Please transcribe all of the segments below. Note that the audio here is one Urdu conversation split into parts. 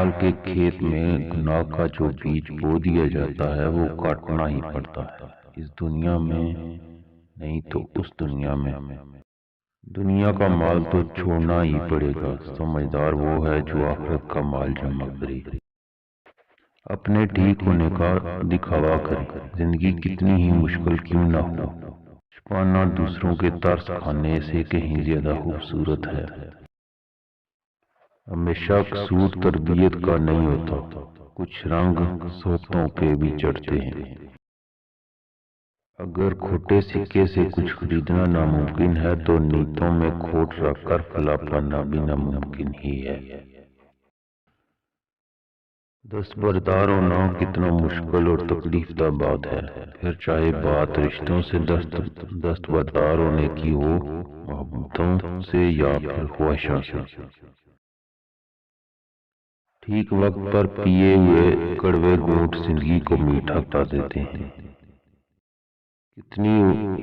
مال کے کھیت میں گناہ کا جو بیج بو دیا جاتا ہے وہ کاٹنا ہی پڑتا ہے، اس دنیا میں نہیں تو اس دنیا میں۔ دنیا کا مال تو چھوڑنا ہی پڑے گا، سمجھدار وہ ہے جو آخرت کا مال جمع کرے، اپنے ٹھیک ہونے کا دکھاوا کرے۔ زندگی کتنی ہی مشکل کیوں نہ ہو، چھپانا دوسروں کے ترس کھانے سے کہیں زیادہ خوبصورت ہے۔ ہمیشہ قصور تربیت کا نہیں ہوتا، کچھ رنگ صحبتوں پہ بھی چڑھتے ہیں۔ اگر کھوٹے سکے سے کچھ خریدنا ناممکن ہے تو نیتوں میں کھوٹ رکھ کر فلاح پانا بھی ناممکن ہی ہے۔ دستبردار ہونا کتنا مشکل اور تکلیف دہ بات ہے، پھر چاہے بات رشتوں سے دستبردار ہونے کی ہو، محبتوں سے یا پھر خواہشوں سے۔ ٹھیک وقت پر پیے ہوئے کڑوے گھونٹ زندگی کو میٹھا بنا دیتے ہیں۔ کتنی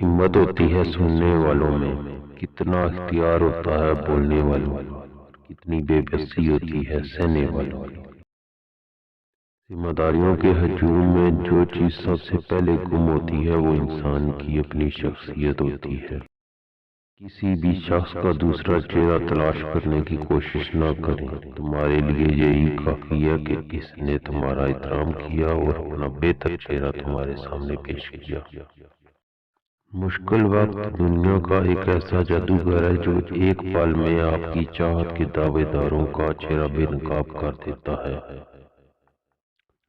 ہمت ہوتی ہے سننے والوں میں، کتنا اختیار ہوتا ہے بولنے والوں میں، کتنی بے بسی ہوتی ہے سہنے والوں میں۔ ذمہ داریوں کے ہجوم میں جو چیز سب سے پہلے گم ہوتی ہے وہ انسان کی اپنی شخصیت ہوتی ہے۔ کسی بھی شخص کا دوسرا چہرہ تلاش کرنے کی کوشش نہ کریں، تمہارے لیے یہی کافی ہے کہ اس نے تمہارا احترام کیا اور اپنا بہتر چہرہ تمہارے سامنے پیش کیا۔ مشکل وقت دنیا کا ایک ایسا جادوگر ہے جو ایک پل میں آپ کی چاہت کے دعوے داروں کا چہرہ بے نقاب کر دیتا ہے۔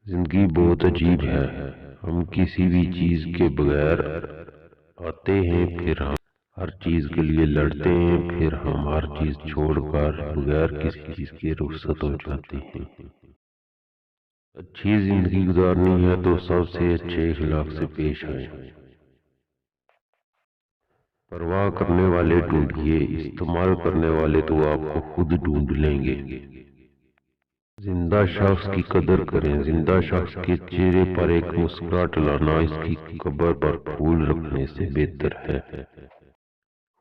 زندگی بہت عجیب ہے، ہم کسی بھی چیز کے بغیر آتے ہیں، پھر ہم ہر چیز کے لیے لڑتے ہیں، پھر ہم ہر چیز چھوڑ کر بغیر کسی چیز کے رخصت ہو جاتے ہیں۔ اچھی زندگی گزارنی ہے تو سب سے اچھے اخلاق سے پیش آئیں۔ پرواہ کرنے والے ڈھونڈیے، استعمال کرنے والے تو آپ کو خود ڈھونڈ لیں گے۔ زندہ شخص کی قدر کریں، زندہ شخص کے چہرے پر ایک مسکراہٹ لانا اس کی قبر پر پھول رکھنے سے بہتر ہے۔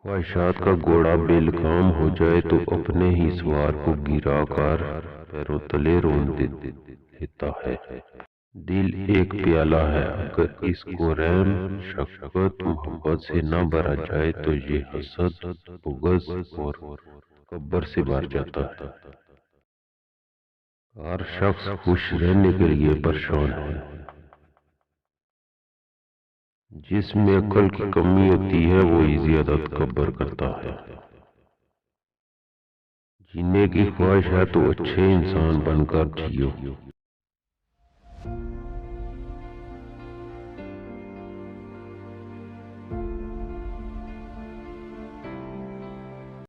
خواہشات کا گھوڑا بے لگام ہو جائے تو اپنے ہی سوار کو گرا کر پیروں تلے رون دیتا ہے۔ دل ایک پیالہ ہے، اگر اس کو رحم، شفقت، محبت سے نہ بھرا جائے تو یہ حسد، بغض اور تکبر سے بھر جاتا ہے۔ ہر شخص خوش رہنے کے لیے پریشان ہے۔ جس میں عقل کی کمی ہوتی ہے وہی زیادہ تکبر کرتا ہے۔ جینے کی خواہش ہے تو اچھے انسان بن کر جیو۔